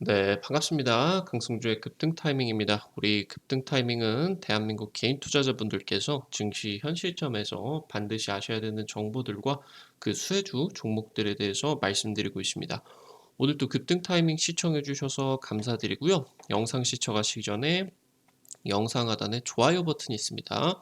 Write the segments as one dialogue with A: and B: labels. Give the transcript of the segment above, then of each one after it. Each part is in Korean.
A: 네, 반갑습니다. 강승주의 급등 타이밍입니다. 우리 급등 타이밍은 대한민국 개인 투자자분들께서 증시 현 시점에서 반드시 아셔야 되는 정보들과 그 수혜주 종목들에 대해서 말씀드리고 있습니다. 오늘도 급등 타이밍 시청해 주셔서 감사드리고요. 영상 시청하시기 전에 영상 하단에 좋아요 버튼이 있습니다.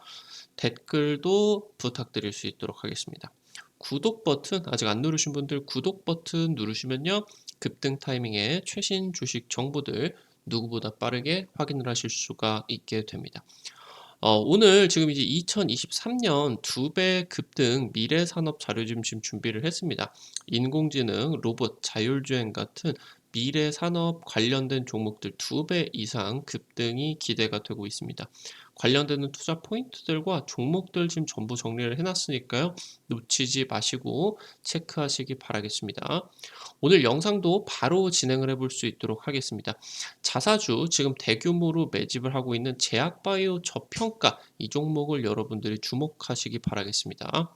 A: 댓글도 부탁드릴 수 있도록 하겠습니다. 구독 버튼 아직 안 누르신 분들 구독 버튼 누르시면요. 급등 타이밍에 최신 주식 정보들 누구보다 빠르게 확인을 하실 수가 있게 됩니다. 오늘 지금 이제 2023년 2배 급등 미래산업 자료짐 지금 준비를 했습니다. 인공지능, 로봇, 자율주행 같은 미래산업 관련된 종목들 2배 이상 급등이 기대가 되고 있습니다. 관련되는 투자 포인트들과 종목들 지금 전부 정리를 해놨으니까요. 놓치지 마시고 체크하시기 바라겠습니다. 오늘 영상도 바로 진행을 해볼 수 있도록 하겠습니다. 자사주 지금 대규모로 매집을 하고 있는 제약바이오 저평가 이 종목을 여러분들이 주목하시기 바라겠습니다.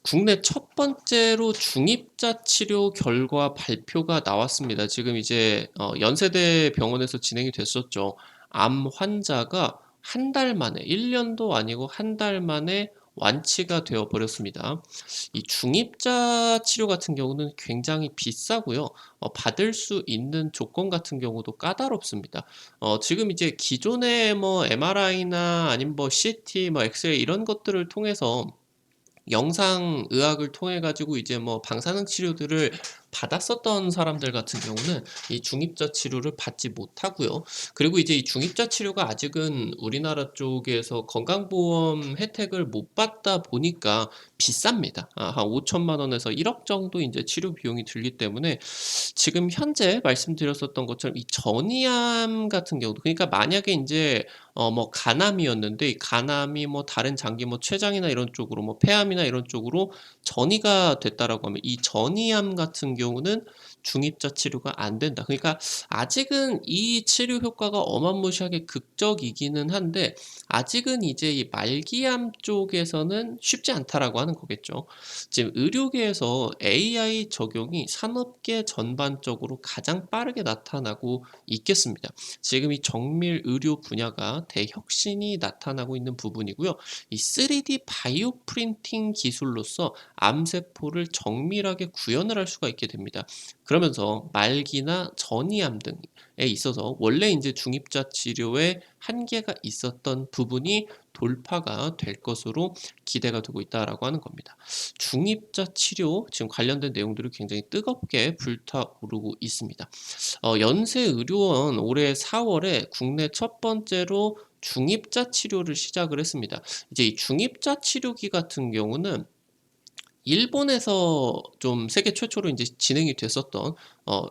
A: 국내 첫 번째로 중입자 치료 결과 발표가 나왔습니다. 지금 이제 연세대 병원에서 진행이 됐었죠. 암 환자가 한 달 만에 1년도 아니고 한 달 만에 완치가 되어 버렸습니다. 이 중입자 치료 같은 경우는 굉장히 비싸고요. 받을 수 있는 조건 같은 경우도 까다롭습니다. 지금 이제 기존의 뭐 MRI나 아니면 뭐 CT, 뭐 엑스레이 이런 것들을 통해서 영상 의학을 통해 가지고 이제 뭐 방사능 치료들을 받았었던 사람들 같은 경우는 이 중입자 치료를 받지 못하고요. 그리고 이제 이 중입자 치료가 아직은 우리나라 쪽에서 건강보험 혜택을 못 받다 보니까 비쌉니다. 한 5천만 원에서 1억 정도 이제 치료 비용이 들기 때문에 지금 현재 말씀드렸었던 것처럼 이 전이암 같은 경우도 그러니까 만약에 인제 뭐 간암이었는데 이 간암이 뭐 다른 장기 뭐 췌장이나 이런 쪽으로 뭐 폐암이나 이런 쪽으로 전이가 됐다라고 하면 이 전이암 같은 경우는 중입자 치료가 안 된다. 그러니까 아직은 이 치료 효과가 어마무시하게 극적이기는 한데 아직은 이제 이 말기암 쪽에서는 쉽지 않다라고 하는 거겠죠. 지금 의료계에서 AI 적용이 산업계 전반적으로 가장 빠르게 나타나고 있겠습니다. 지금 이 정밀 의료 분야가 대혁신이 나타나고 있는 부분이고요. 이 3D 바이오 프린팅 기술로서 암세포를 정밀하게 구현을 할 수가 있게 됩니다. 그러면서 말기나 전이암 등에 있어서 원래 이제 중입자 치료에 한계가 있었던 부분이 돌파가 될 것으로 기대가 되고 있다라고 하는 겁니다. 중입자 치료 지금 관련된 내용들이 굉장히 뜨겁게 불타오르고 있습니다. 연세의료원 올해 4월에 국내 첫 번째로 중입자 치료를 시작을 했습니다. 이제 이 중입자 치료기 같은 경우는 일본에서 좀 세계 최초로 인제 진행이 됐었던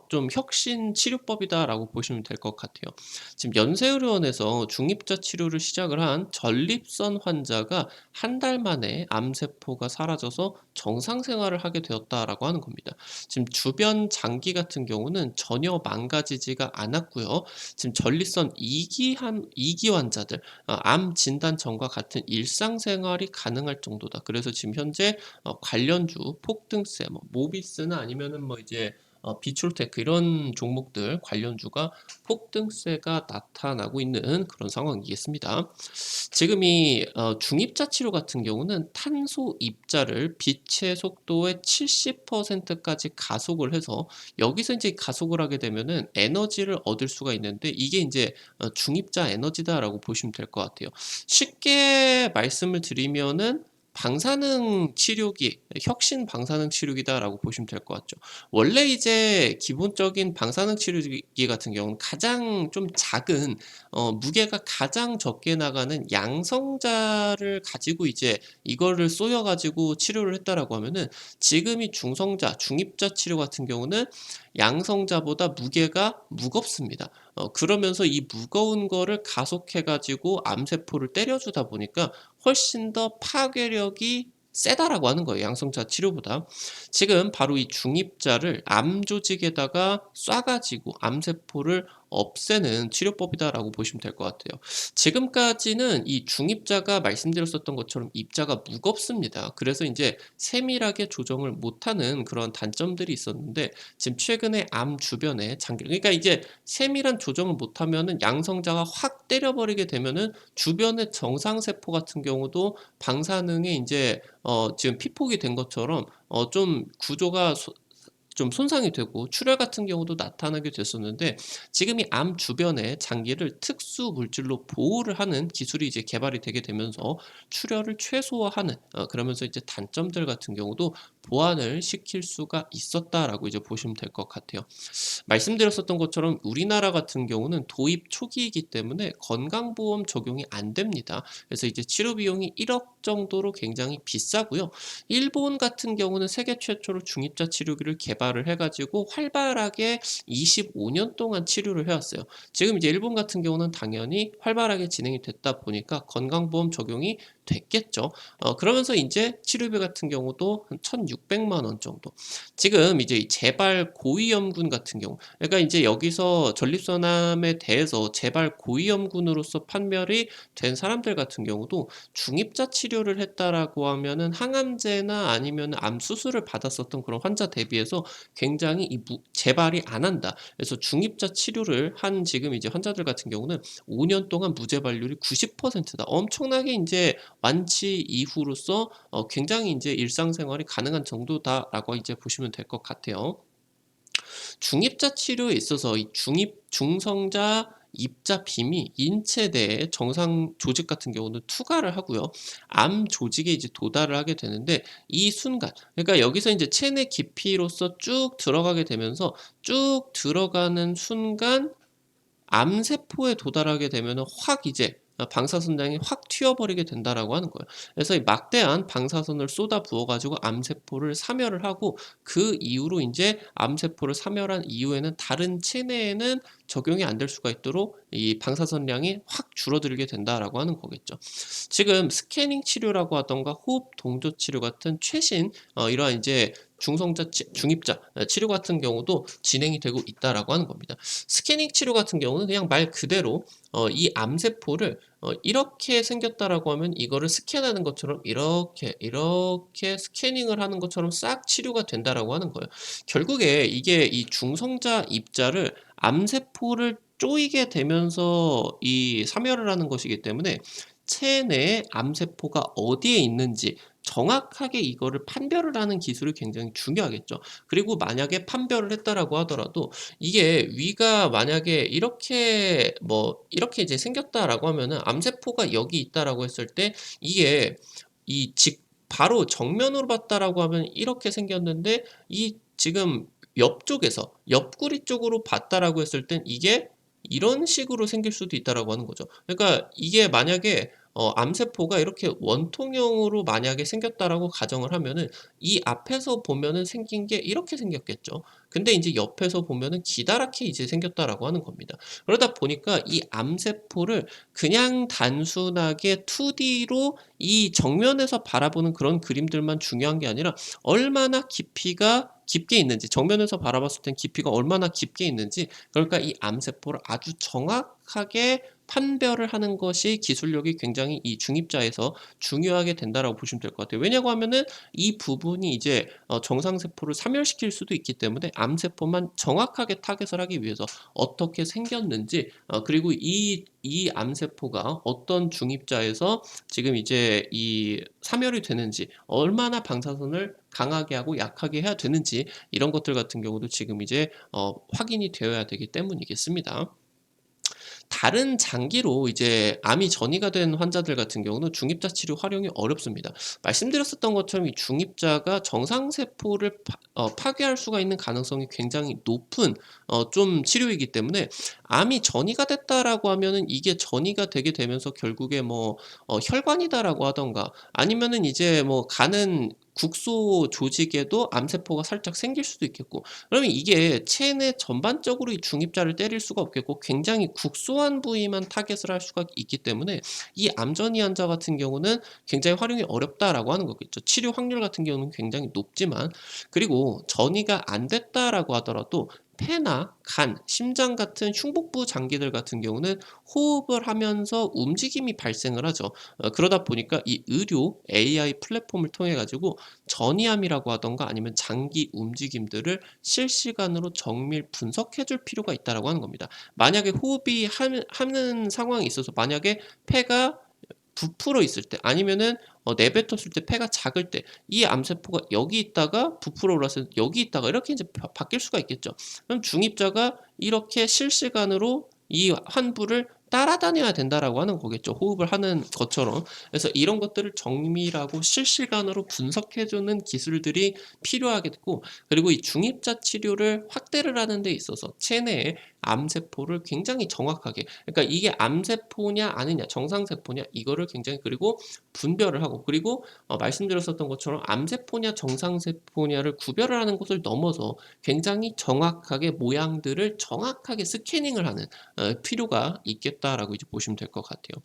A: 좀 혁신 치료법이다라고 보시면 될 것 같아요. 지금 연세의료원에서 중입자 치료를 시작을 한 전립선 환자가 한 달 만에 암세포가 사라져서 정상 생활을 하게 되었다라고 하는 겁니다. 지금 주변 장기 같은 경우는 전혀 망가지지가 않았고요. 지금 전립선 2기 환자들 암 진단 전과 같은 일상생활이 가능할 정도다. 그래서 지금 현재 관련주 폭등세 뭐 모비스나 아니면은 뭐 이제 비출테크 이런 종목들 관련주가 폭등세가 나타나고 있는 그런 상황이겠습니다. 지금 이 중입자 치료 같은 경우는 탄소 입자를 빛의 속도의 70%까지 가속을 해서 여기서 이제 가속을 하게 되면은 에너지를 얻을 수가 있는데 이게 인제 중입자 에너지다라고 보시면 될 것 같아요. 쉽게 말씀을 드리면은 방사능 치료기, 혁신 방사능 치료기다라고 보시면 될 것 같죠. 원래 이제 기본적인 방사능 치료기 같은 경우는 가장 좀 작은 무게가 가장 적게 나가는 양성자를 가지고 이제 이거를 쏘여 가지고 치료를 했다라고 하면은 지금 이 중성자, 중입자 치료 같은 경우는 양성자보다 무게가 무겁습니다. 그러면서 이 무거운 거를 가속해 가지고 암세포를 때려주다 보니까 훨씬 더 파괴력이 세다라고 하는 거예요, 양성자 치료보다. 지금 바로 이 중입자를 암 조직에다가 쏴 가지고 암세포를 없애는 치료법이다라고 보시면 될 것 같아요. 지금까지는 이 중입자가 말씀드렸었던 것처럼 입자가 무겁습니다. 그래서 인제 세밀하게 조정을 못하는 그런 단점들이 있었는데 지금 최근에 암 주변에 장기 그러니까 이제 세밀한 조정을 못하면은 양성자가 확 때려버리게 되면은 주변의 정상세포 같은 경우도 방사능에 인제 지금 피폭이 된 것처럼 좀 구조가 좀 손상이 되고 출혈 같은 경우도 나타나게 됐었는데 지금 이 암 주변에 장기를 특수 물질로 보호를 하는 기술이 이제 개발이 되게 되면서 출혈을 최소화하는 그러면서 이제 단점들 같은 경우도 보완을 시킬 수가 있었다라고 이제 보시면 될 것 같아요. 말씀드렸었던 것처럼 우리나라 같은 경우는 도입 초기이기 때문에 건강보험 적용이 안 됩니다. 그래서 이제 치료 비용이 1억 정도로 굉장히 비싸고요. 일본 같은 경우는 세계 최초로 중입자 치료기를 개발을 해 가지고 활발하게 25년 동안 치료를 해 왔어요. 지금 이제 일본 같은 경우는 당연히 활발하게 진행이 됐다 보니까 건강보험 적용이 됐겠죠. 그러면서 인제 치료비 같은 경우도 한 1,600만 원 정도. 지금 이제 이 재발 고위험군 같은 경우 그러니까 인제 여기서 전립선암에 대해서 재발 고위험군으로서 판별이 된 사람들 같은 경우도 중입자 치료를 했다라고 하면은 항암제나 아니면은 암 수술을 받았었던 그런 환자 대비해서 굉장히 이 재발이 안 한다. 그래서 중입자 치료를 한 지금 이제 환자들 같은 경우는 5년 동안 무재발률이 90%다. 엄청나게 인제 완치 이후로서 굉장히 인제 일상생활이 가능한 정도다라고 이제 보시면 될 것 같아요. 중입자 치료에 있어서 이 중성자 입자 빔이 인체 내에 정상 조직 같은 경우는 투과를 하고요. 암 조직에 이제 도달을 하게 되는데 이 순간 그러니까 여기서 인제 체내 깊이로서 쭉 들어가게 되면서 쭉 들어가는 순간 암세포에 도달하게 되면은 확 이제 방사선량이 확 튀어버리게 된다라고 하는 거예요. 그래서 이 막대한 방사선을 쏟아 부어 가지고 암세포를 사멸을 하고 그 이후로 인제 암세포를 사멸한 이후에는 다른 체내에는 적용이 안 될 수가 있도록 이 방사선량이 확 줄어들게 된다라고 하는 거겠죠. 지금 스캐닝 치료라고 하던가 호흡 동조 치료 같은 최신 이러한 이제 중입자 치료 같은 경우도 진행이 되고 있다라고 하는 겁니다. 스캐닝 치료 같은 경우는 그냥 말 그대로 이 암세포를 이렇게 생겼다라고 하면 이거를 스캔하는 것처럼 이렇게 스캐닝을 하는 것처럼 싹 치료가 된다라고 하는 거예요. 결국에 이게 이 중성자 입자를 암세포를 쪼이게 되면서 이 사멸을 하는 것이기 때문에 체내에 암세포가 어디에 있는지 정확하게 이거를 판별을 하는 기술이 굉장히 중요하겠죠. 그리고 만약에 판별을 했다라고 하더라도 이게 위가 만약에 이렇게 이렇게 이제 생겼다라고 하면은 암세포가 여기 있다라고 했을 때 이게 이 바로 정면으로 봤다라고 하면 이렇게 생겼는데 이 지금 옆쪽에서 옆구리 쪽으로 봤다라고 했을 땐 이게 이런 식으로 생길 수도 있다라고 하는 거죠. 그러니까 이게 만약에 암세포가 이렇게 원통형으로 만약에 생겼다라고 가정을 하면은 이 앞에서 보면은 생긴 게 이렇게 생겼겠죠. 근데 인제 옆에서 보면은 기다랗게 이제 생겼다라고 하는 겁니다. 그러다 보니까 이 암세포를 그냥 단순하게 2D로 이 정면에서 바라보는 그런 그림들만 중요한 게 아니라 얼마나 깊이가 깊게 있는지 정면에서 바라봤을 땐 깊이가 얼마나 깊게 있는지 그러니까 이 암세포를 아주 정확하게 판별을 하는 것이 기술력이 굉장히 이 중입자에서 중요하게 된다라고 보시면 될 것 같아요. 왜냐고 하면은 이 부분이 이제 정상세포를 사멸시킬 수도 있기 때문에 암세포만 정확하게 타겟을 하기 위해서 어떻게 생겼는지 그리고 이 암세포가 어떤 중입자에서 지금 이제 이 사멸이 되는지 얼마나 방사선을 강하게 하고 약하게 해야 되는지 이런 것들 같은 경우도 지금 이제 확인이 되어야 되기 때문이겠습니다. 다른 장기로 이제 암이 전이가 된 환자들 같은 경우는 중입자 치료 활용이 어렵습니다. 말씀드렸었던 것처럼 이 중입자가 정상세포를 파괴할 수가 있는 가능성이 굉장히 높은 좀 치료이기 때문에 암이 전이가 됐다라고 하면은 이게 전이가 되게 되면서 결국에 혈관이다라고 하던가 아니면은 이제 가는 국소 조직에도 암세포가 살짝 생길 수도 있겠고 그러면 이게 체내 전반적으로 이 중입자를 때릴 수가 없겠고 굉장히 국소한 부위만 타겟을 할 수가 있기 때문에 이 암전이 환자 같은 경우는 굉장히 활용이 어렵다라고 하는 거겠죠. 치료 확률 같은 경우는 굉장히 높지만 그리고 전이가 안 됐다라고 하더라도 폐나 간, 심장 같은 흉복부 장기들 같은 경우는 호흡을 하면서 움직임이 발생을 하죠. 그러다 보니까 이 의료 AI 플랫폼을 통해 가지고 전이암이라고 하던가 아니면 장기 움직임들을 실시간으로 정밀 분석해 줄 필요가 있다라고 하는 겁니다. 만약에 호흡이 하는 상황이 있어서 만약에 폐가 부풀어 있을 때 아니면은 내뱉었을 때 폐가 작을 때 이 암세포가 여기 있다가 부풀어 올랐을 때 여기 있다가 이렇게 이제 바뀔 수가 있겠죠. 그럼 중입자가 이렇게 실시간으로 이 환부를 따라다녀야 된다라고 하는 거겠죠. 호흡을 하는 것처럼. 그래서 이런 것들을 정밀하고 실시간으로 분석해 주는 기술들이 필요하겠고 그리고 이 중입자 치료를 확대를 하는 데 있어서 체내에 암세포를 굉장히 정확하게 그러니까 이게 암세포냐 아니냐 정상세포냐 이거를 굉장히 그리고 분별을 하고 그리고 말씀드렸었던 것처럼 암세포냐 정상세포냐를 구별을 하는 것을 넘어서 굉장히 정확하게 모양들을 정확하게 스캐닝을 하는 필요가 있겠다라고 이제 보시면 될 것 같아요.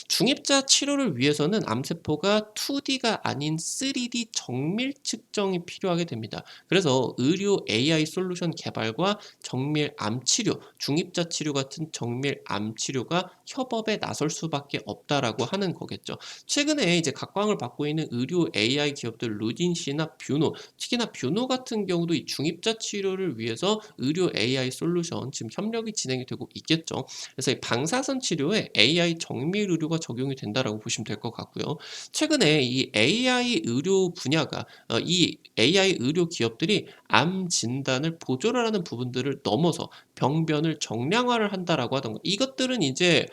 A: 중입자 치료를 위해서는 암세포가 2D가 아닌 3D 정밀 측정이 필요하게 됩니다. 그래서 의료 AI 솔루션 개발과 정밀 암 치료, 중입자 치료 같은 정밀 암 치료가 협업에 나설 수밖에 없다라고 하는 거겠죠. 최근에 이제 각광을 받고 있는 의료 AI 기업들 루딘시나 뷰노, 특히나 뷰노 같은 경우도 이 중입자 치료를 위해서 의료 AI 솔루션 지금 협력이 진행이 되고 있겠죠. 그래서 이 방사선 치료에 AI 정밀 의료가 적용이 된다라고 보시면 될 것 같고요. 최근에 이 AI 의료 분야가 이 AI 의료 기업들이 암 진단을 보조를 하는 부분들을 넘어서 병변을 정량화를 한다라고 하던가 이것들은 이제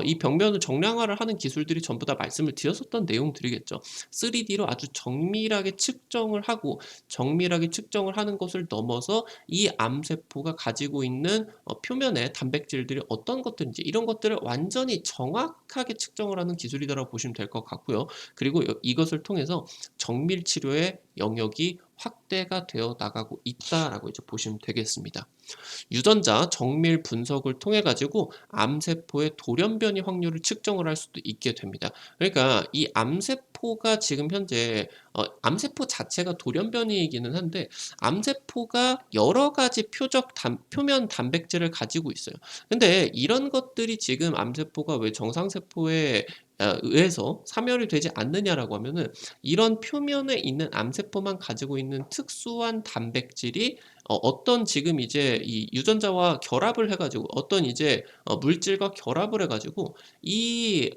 A: 이 병변을 정량화를 하는 기술들이 전부 다 말씀을 드렸었던 내용들이겠죠. 3D로 아주 정밀하게 측정을 하고 정밀하게 측정을 하는 것을 넘어서 이 암세포가 가지고 있는 표면에 단백질들이 어떤 것들인지 이런 것들을 완전히 정확하게 측정을 하는 기술이라고 보시면 될 것 같고요. 그리고 이것을 통해서 정밀 치료의 영역이 확대가 되어 나가고 있다라고 이제 보시면 되겠습니다. 유전자 정밀 분석을 통해 가지고 암세포의 돌연변이 확률을 측정을 할 수도 있게 됩니다. 그러니까 이 암세포가 지금 현재 암세포 자체가 돌연변이이기는 한데 암세포가 여러 가지 표면 단백질을 가지고 있어요. 근데 이런 것들이 지금 암세포가 왜 정상세포에 의해서 사멸이 되지 않느냐라고 하면은 이런 표면에 있는 암세포만 가지고 있는 특수한 단백질이 어떤 지금 이제 이 유전자와 결합을 해 가지고 어떤 이제 물질과 결합을 해 가지고 이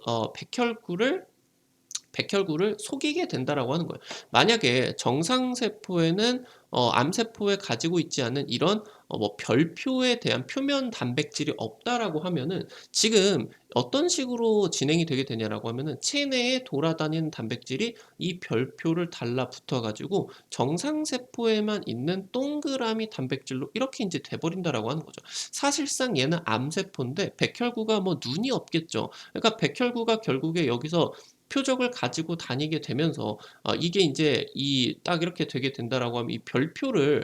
A: 백혈구를 속이게 된다라고 하는 거예요. 만약에 정상세포에는 암세포에 가지고 있지 않은 이런 뭐 별표에 대한 표면 단백질이 없다라고 하면은 지금 어떤 식으로 진행이 되게 되냐라고 하면은 체내에 돌아다니는 단백질이 이 별표를 달라붙어 가지고 정상세포에만 있는 동그라미 단백질로 이렇게 인제 돼 버린다라고 하는 거죠. 사실상 얘는 암세포인데 백혈구가 뭐 눈이 없겠죠. 그러니까 백혈구가 결국에 여기서 표적을 가지고 다니게 되면서 이게 인제 이 딱 이렇게 되게 된다라고 하면 이 별표를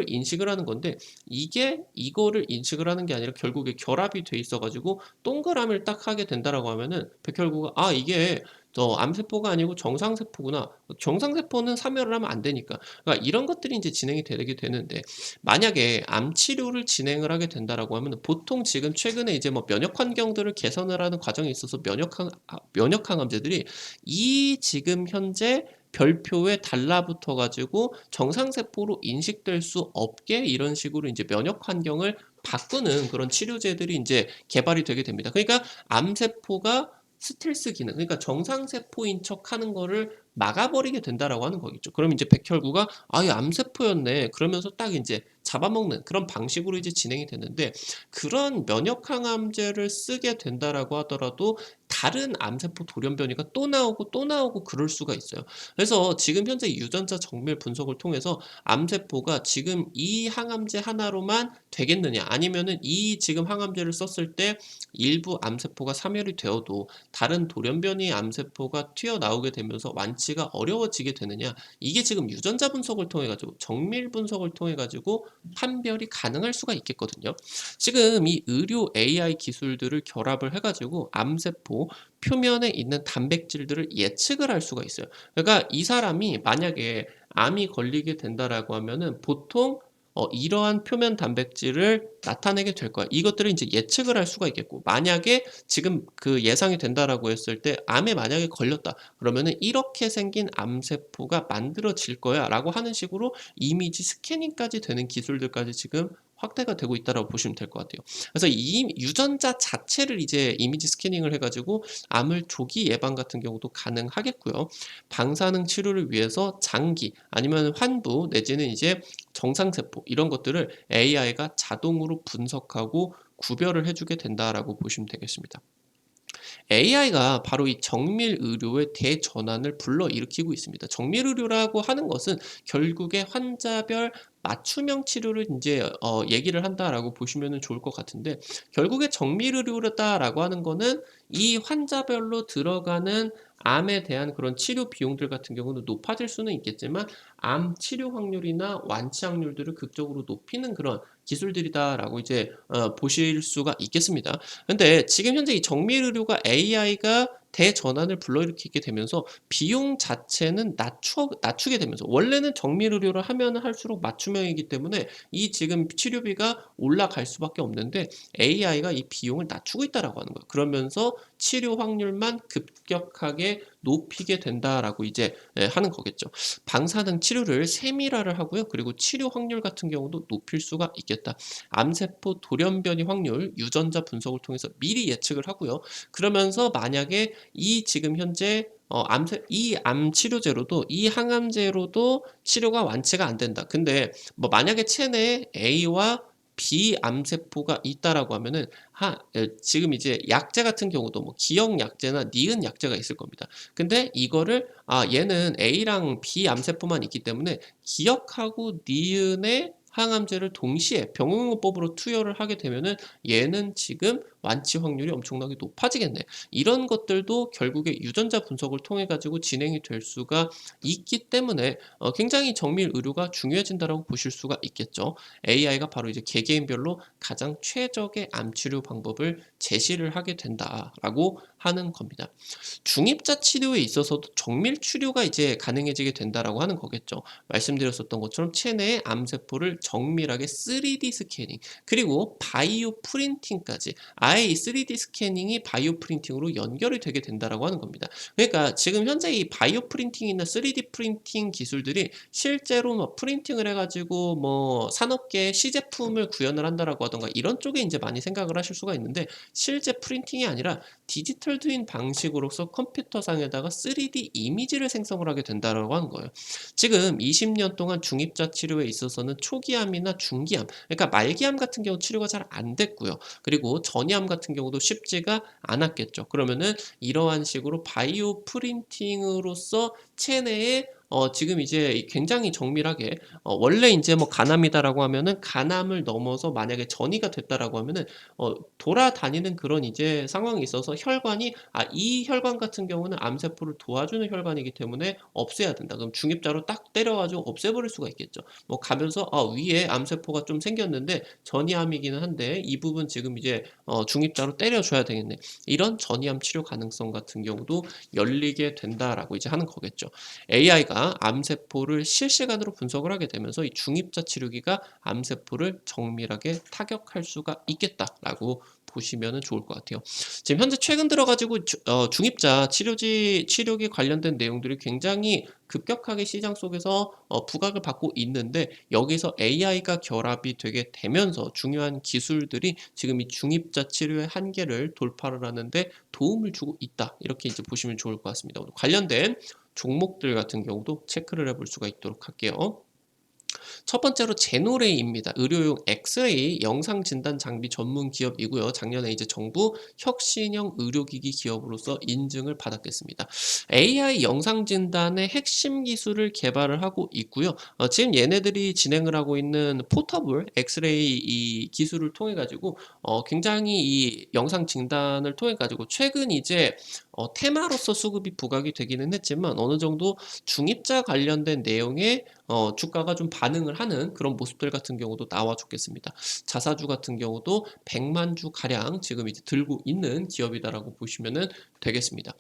A: 인식을 하는 건데 이게 이거를 인식을 하는 게 아니라 결국에 결합이 돼 있어 가지고 동그라미를 딱 하게 된다라고 하면은 백혈구가 '아 이게 암세포가 아니고 정상세포구나.' 정상세포는 사멸을 하면 안 되니까. 그러니까 이런 것들이 인제 진행이 되게 되는데 만약에 암 치료를 진행을 하게 된다라고 하면은 보통 지금 최근에 이제 뭐 면역 환경들을 개선을 하는 과정에 있어서 면역 항암제들이 이 지금 현재 별표에 달라붙어 가지고 정상세포로 인식될 수 없게 이런 식으로 인제 면역 환경을 바꾸는 그런 치료제들이 인제 개발이 되게 됩니다. 그러니까 암세포가 스텔스 기능 그러니까 정상세포인 척하는 거를 막아버리게 된다라고 하는 거겠죠. 그럼 인제 백혈구가 '아 얘 암세포였네.' 그러면서 딱 인제 잡아먹는 그런 방식으로 이제 진행이 되는데 그런 면역 항암제를 쓰게 된다라고 하더라도 다른 암세포 돌연변이가 또 나오고 또 나오고 그럴 수가 있어요. 그래서 지금 현재 유전자 정밀 분석을 통해서 암세포가 지금 이 항암제 하나로만 되겠느냐 아니면은 이 지금 항암제를 썼을 때 일부 암세포가 사멸이 되어도 다른 돌연변이 암세포가 튀어나오게 되면서 완치가 어려워지게 되느냐 이게 지금 유전자 분석을 통해 가지고 정밀 분석을 통해 가지고 판별이 가능할 수가 있겠거든요. 지금 이 의료 AI 기술들을 결합을 해 가지고 암세포 표면에 있는 단백질들을 예측을 할 수가 있어요. 그러니까 이 사람이 만약에 암이 걸리게 된다라고 하면은 보통 이러한 표면 단백질을 나타내게 될 거야. 이것들을 이제 예측을 할 수가 있겠고, 만약에 지금 그 예상이 된다라고 했을 때 암에 만약에 걸렸다. 그러면은 이렇게 생긴 암세포가 만들어질 거야라고 하는 식으로 이미지 스캐닝까지 되는 기술들까지 지금 확대가 되고 있다라고 보시면 될 것 같아요. 그래서 이 유전자 자체를 이제 이미지 스캐닝을 해가지고 암을 조기 예방 같은 경우도 가능하겠고요. 방사능 치료를 위해서 장기 아니면 환부 내지는 이제 정상세포 이런 것들을 AI가 자동으로 분석하고 구별을 해주게 된다라고 보시면 되겠습니다. AI가 바로 이 정밀 의료의 대전환을 불러일으키고 있습니다. 정밀 의료라고 하는 것은 결국에 환자별 맞춤형 치료를 이제 얘기를 한다라고 보시면 좋을 것 같은데, 결국에 정밀 의료다라고 하는 거는 이 환자별로 들어가는 암에 대한 그런 치료 비용들 같은 경우는 높아질 수는 있겠지만 암 치료 확률이나 완치 확률들을 극적으로 높이는 그런 기술들이다라고 이제 보실 수가 있겠습니다. 근데 지금 현재 이 정밀 의료가 AI가 대전환을 불러일으키게 되면서 비용 자체는 낮추게 되면서, 원래는 정밀 의료를 하면 할수록 맞춤형이기 때문에 이 지금 치료비가 올라갈 수밖에 없는데 AI가 이 비용을 낮추고 있다라고 하는 거예요. 그러면서 치료 확률만 급격하게 높이게 된다라고 이제 하는 거겠죠. 방사능 치료를 세밀화를 하고요. 그리고 치료 확률 같은 경우도 높일 수가 있겠다. 암세포 돌연변이 확률 유전자 분석을 통해서 미리 예측을 하고요. 그러면서 만약에 이 지금 현재 이 암 치료제로도, 이 항암제로도 치료가 완치가 안 된다. 근데 뭐 만약에 체내에 A와 B 암세포가 있다라고 하면은 지금 이제 약제 같은 경우도 뭐 기억 약제나 니은 약제가 있을 겁니다. 근데 이거를 얘는 A랑 B 암세포만 있기 때문에 기억하고 니은의 항암제를 동시에 병응요법으로 투여를 하게 되면은 얘는 지금 완치 확률이 엄청나게 높아지겠네. 이런 것들도 결국에 유전자 분석을 통해 가지고 진행이 될 수가 있기 때문에 굉장히 정밀 의료가 중요해진다라고 보실 수가 있겠죠. AI가 바로 이제 개개인별로 가장 최적의 암 치료 방법을 제시를 하게 된다라고 하는 겁니다. 중입자 치료에 있어서도 정밀 치료가 이제 가능해지게 된다라고 하는 거겠죠. 말씀드렸었던 것처럼 체내의 암세포를 정밀하게 3D 스캐닝, 그리고 바이오 프린팅까지, 아예 이 3D 스캐닝이 바이오 프린팅으로 연결이 되게 된다라고 하는 겁니다. 그러니까 지금 현재 이 바이오 프린팅이나 3D 프린팅 기술들이 실제로 뭐 프린팅을 해가지고 뭐 산업계에 시제품을 구현을 한다라고 하던가 이런 쪽에 이제 많이 생각을 하실 수가 있는데, 실제 프린팅이 아니라 디지털 트윈 방식으로서 컴퓨터상에다가 3D 이미지를 생성을 하게 된다라고 하는 거예요. 지금 20년 동안 중입자 치료에 있어서는 초기암이나 중기암, 그러니까 말기암 같은 경우 치료가 잘 안 됐고요. 그리고 전이암 같은 경우도 쉽지가 않았겠죠. 그러면은 이러한 식으로 바이오 프린팅으로서 체내에 지금 이제 굉장히 정밀하게 원래 이제 뭐 간암이다라고 하면은 간암을 넘어서 만약에 전이가 됐다라고 하면은 돌아다니는 그런 이제 상황이 있어서 혈관이 이 혈관 같은 경우는 암세포를 도와주는 혈관이기 때문에 없애야 된다. 그럼 중입자로 딱 때려가지고 없애버릴 수가 있겠죠. 뭐 가면서 위에 암세포가 좀 생겼는데 전이암이기는 한데 이 부분 지금 이제 중입자로 때려줘야 되겠네. 이런 전이암 치료 가능성 같은 경우도 열리게 된다라고 이제 하는 거겠죠. AI가 암세포를 실시간으로 분석을 하게 되면서 이 중입자 치료기가 암세포를 정밀하게 타격할 수가 있겠다라고 보시면 좋을 것 같아요. 지금 현재 최근 들어가지고 중입자 치료기 관련된 내용들이 굉장히 급격하게 시장 속에서 부각을 받고 있는데, 여기서 AI가 결합이 되게 되면서 중요한 기술들이 지금 이 중입자 치료의 한계를 돌파를 하는데 도움을 주고 있다. 이렇게 이제 보시면 좋을 것 같습니다. 오늘 관련된 종목들 같은 경우도 체크를 해볼 수가 있도록 할게요. 첫 번째로 제노레이입니다. 의료용 엑스레이 영상 진단 장비 전문 기업이고요. 작년에 이제 정부 혁신형 의료기기 기업으로서 인증을 받았겠습니다. AI 영상 진단의 핵심 기술을 개발을 하고 있고요. 지금 얘네들이 진행을 하고 있는 포터블 엑스레이 이 기술을 통해 가지고 굉장히 이 영상 진단을 통해 가지고 최근 이제 테마로서 수급이 부각이 되기는 했지만 어느 정도 중입자 관련된 내용에 주가가 좀 반응을 하는 그런 모습들 같은 경우도 나와 줬겠습니다. 자사주 같은 경우도 100만 주 가량 지금 이제 들고 있는 기업이다라고 보시면은 되겠습니다.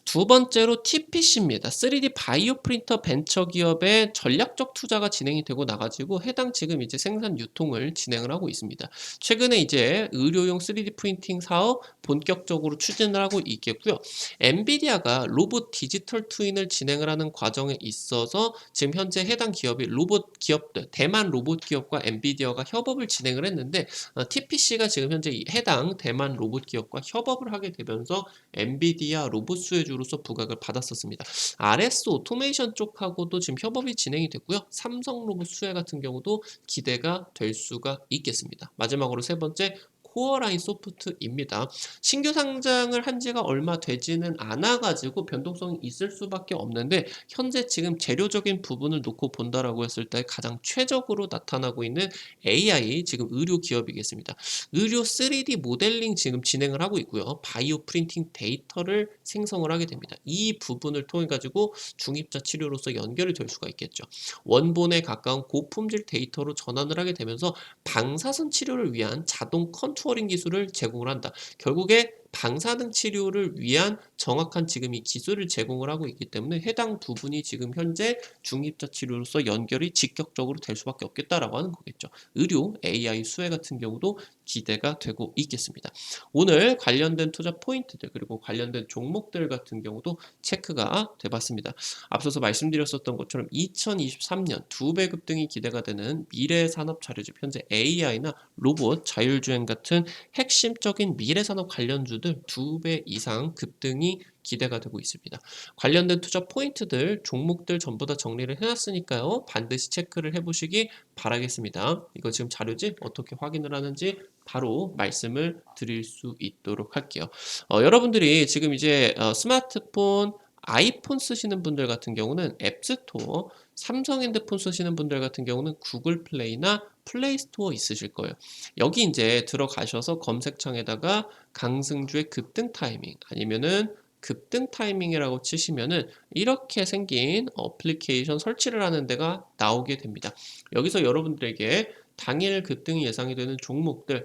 A: 두 번째로 TPC입니다. 3D 바이오 프린터 벤처 기업의 전략적 투자가 진행이 되고 나가지고 해당 지금 이제 생산 유통을 진행을 하고 있습니다. 최근에 이제 의료용 3D 프린팅 사업 본격적으로 추진을 하고 있겠고요. 엔비디아가 로봇 디지털 트윈을 진행을 하는 과정에 있어서 지금 현재 해당 기업이 로봇 기업들, 대만 로봇 기업과 엔비디아가 협업을 진행을 했는데 TPC가 지금 현재 이 해당 대만 로봇 기업과 협업을 하게 되면서 엔비디아 로봇 수혜주로서 부각을 받았었습니다. RS 오토메이션 쪽하고도 지금 협업이 진행이 됐고요. 삼성 로봇 수혜 같은 경우도 기대가 될 수가 있겠습니다. 마지막으로 세 번째 코어라인 소프트입니다. 신규 상장을 한 지가 얼마 되지는 않아가지고 변동성이 있을 수밖에 없는데 현재 지금 재료적인 부분을 놓고 본다라고 했을 때 가장 최적으로 나타나고 있는 AI 지금 의료 기업이겠습니다. 의료 3D 모델링 지금 진행을 하고 있고요. 바이오 프린팅 데이터를 생성을 하게 됩니다. 이 부분을 통해 가지고 중입자 치료로서 연결이 될 수가 있겠죠. 원본에 가까운 고품질 데이터로 전환을 하게 되면서 방사선 치료를 위한 자동 컨투어링 기술을 제공을 한다. 결국에 방사능 치료를 위한 정확한 지금 이 기술을 제공을 하고 있기 때문에 해당 부분이 지금 현재 중입자 치료로서 연결이 직접적으로 될 수밖에 없겠다라고 하는 거겠죠. 의료 AI 수혜 같은 경우도 기대가 되고 있겠습니다. 오늘 관련된 투자 포인트들 그리고 관련된 종목들 같은 경우도 체크가 돼봤습니다. 앞서서 말씀드렸었던 것처럼 2023년 2배 급등이 기대가 되는 미래 산업 자료집 현재 AI나 로봇, 자율주행 같은 핵심적인 미래 산업 관련주들 2배 이상 급등이 기대가 되고 있습니다. 관련된 투자 포인트들, 종목들 전부 다 정리를 해놨으니까요. 반드시 체크를 해보시기 바라겠습니다. 이거 지금 자료집 어떻게 확인을 하는지 바로 말씀을 드릴 수 있도록 할게요. 여러분들이 지금 이제 스마트폰, 아이폰 쓰시는 분들 같은 경우는 앱스토어, 삼성 핸드폰 쓰시는 분들 같은 경우는 구글 플레이나 플레이스토어 있으실 거예요. 여기 이제 들어가셔서 검색창에다가 강승주의 급등 타이밍 아니면은 급등 타이밍이라고 치시면은 이렇게 생긴 어플리케이션 설치를 하는 데가 나오게 됩니다. 여기서 여러분들에게 당일 급등이 예상이 되는 종목들,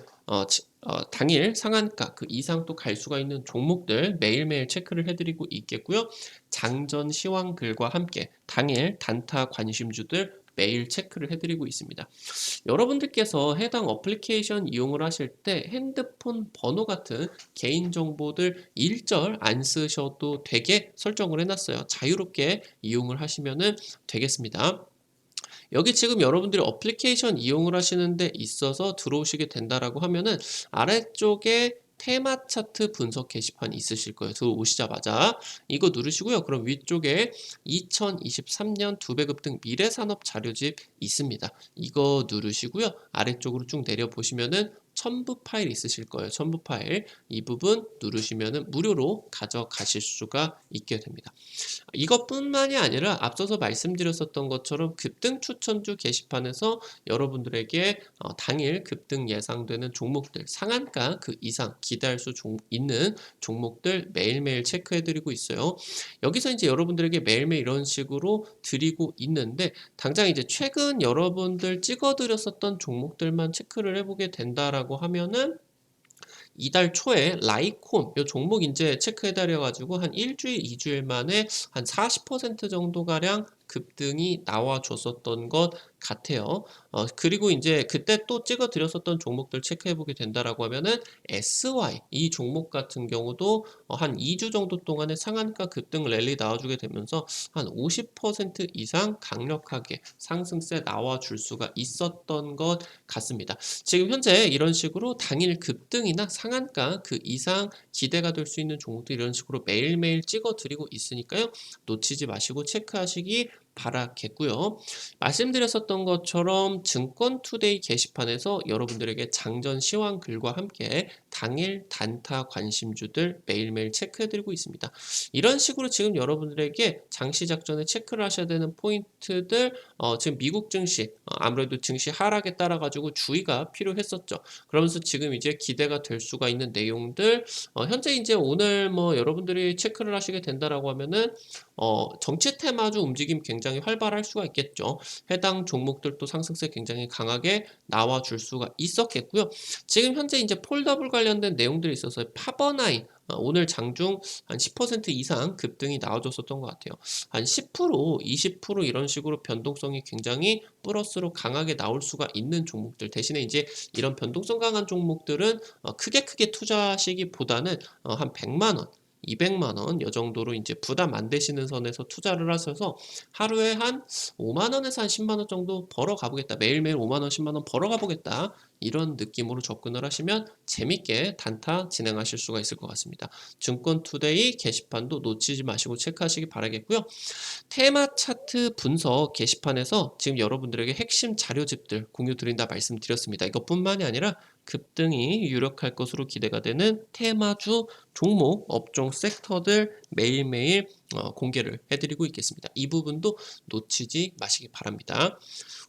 A: 당일 상한가 그 이상 또 갈 수가 있는 종목들 매일매일 체크를 해드리고 있겠고요. 장전 시황글과 함께 당일 단타 관심주들 매일 체크를 해드리고 있습니다. 여러분들께서 해당 어플리케이션 이용을 하실 때 핸드폰 번호 같은 개인정보들 일절 안 쓰셔도 되게 설정을 해놨어요. 자유롭게 이용을 하시면 되겠습니다. 여기 지금 여러분들이 어플리케이션 이용을 하시는 데 있어서 들어오시게 된다라고 하면은 아래쪽에 테마 차트 분석 게시판 있으실 거예요. 들어오시자마자 이거 누르시고요. 그럼 위쪽에 2023년 2배 급등 미래산업 자료집 있습니다. 이거 누르시고요. 아래쪽으로 쭉 내려보시면은 첨부 파일 있으실 거예요. 첨부 파일 이 부분 누르시면은 무료로 가져가실 수가 있게 됩니다. 이것뿐만이 아니라 앞서서 말씀드렸었던 것처럼 급등 추천주 게시판에서 여러분들에게 당일 급등 예상되는 종목들 상한가 그 이상 기대할 수 있는 종목들 매일매일 체크해드리고 있어요. 여기서 이제 여러분들에게 매일매일 이런 식으로 드리고 있는데 당장 이제 최근 여러분들 찍어드렸었던 종목들만 체크를 해보게 된다라고 하면은 이달 초에 라이콘 요 종목 이제 체크해드려 가지고 한 일주일, 2주일 만에 한 40% 정도 가량 급등이 나와 줬었던 것 같아요. 그리고 이제 그때 또 찍어 드렸었던 종목들 체크해 보게 된다라고 하면은 SY 이 종목 같은 경우도 한 2주 정도 동안에 상한가 급등 랠리 나와주게 되면서 한 50% 이상 강력하게 상승세 나와줄 수가 있었던 것 같습니다. 지금 현재 이런 식으로 당일 급등이나 상한가 그 이상 기대가 될 수 있는 종목들 이런 식으로 매일매일 찍어 드리고 있으니까요. 놓치지 마시고 체크하시기 바라겠고요. 말씀드렸었던 것처럼 증권투데이 게시판에서 여러분들에게 장전 시황 글과 함께 당일 단타 관심주들 매일매일 체크해드리고 있습니다. 이런 식으로 지금 여러분들에게 장시 작전에 체크를 하셔야 되는 포인트들, 지금 미국 증시, 아무래도 증시 하락에 따라 가지고 주의가 필요했었죠. 그러면서 지금 이제 기대가 될 수가 있는 내용들, 현재 이제 오늘 뭐 여러분들이 체크를 하시게 된다라고 하면은 정치 테마주 움직임 굉장히 활발할 수가 있겠죠. 해당 종목들도 상승세 굉장히 강하게 나와줄 수가 있었겠고요. 지금 현재 이제 폴더블 관련된 내용들이 있어서 파버나이, 오늘 장중 한 10% 이상 급등이 나와줬었던 것 같아요. 한 10%, 20% 이런 식으로 변동성이 굉장히 플러스로 강하게 나올 수가 있는 종목들 대신에 이제 이런 변동성 강한 종목들은 크게 투자하시기보다는 한 100만 원, 200만 원, 요 정도로 이제 부담 안 되시는 선에서 투자를 하셔서 하루에 한 5만 원에서 한 10만 원 정도 벌어 가보겠다. 매일매일 5만 원, 10만 원 벌어 가보겠다. 이런 느낌으로 접근을 하시면 재밌게 단타 진행하실 수가 있을 것 같습니다. 증권투데이 게시판도 놓치지 마시고 체크하시기 바라겠고요. 테마 차트 분석 게시판에서 지금 여러분들에게 핵심 자료집들 공유 드린다 말씀드렸습니다. 이것뿐만이 아니라 급등이 유력할 것으로 기대가 되는 테마주 종목, 업종, 섹터들 매일매일 공개를 해드리고 있겠습니다. 이 부분도 놓치지 마시기 바랍니다.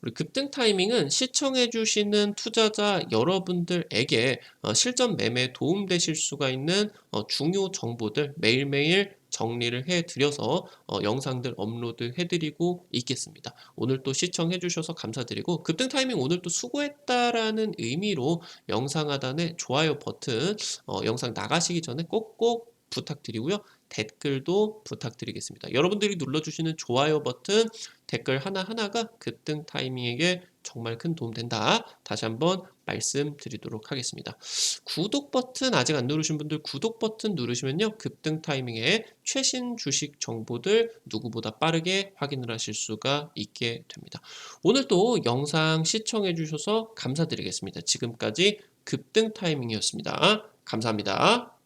A: 우리 급등 타이밍은 시청해주시는 투자자 여러분들에게 실전 매매에 도움되실 수가 있는 중요 정보들 매일매일 정리를 해드려서 영상들 업로드 해드리고 있겠습니다. 오늘 또 시청해주셔서 감사드리고 급등 타이밍 오늘 또 수고했다라는 의미로 영상 하단에 좋아요 버튼 영상 나가시기 전에 꼭꼭 부탁드리고요. 댓글도 부탁드리겠습니다. 여러분들이 눌러주시는 좋아요 버튼, 댓글 하나하나가 급등 타이밍에게 정말 큰 도움 된다. 다시 한번 말씀드리도록 하겠습니다. 구독 버튼 아직 안 누르신 분들 구독 버튼 누르시면요. 급등 타이밍에 최신 주식 정보들 누구보다 빠르게 확인을 하실 수가 있게 됩니다. 오늘도 영상 시청해 주셔서 감사드리겠습니다. 지금까지 급등 타이밍이었습니다. 감사합니다.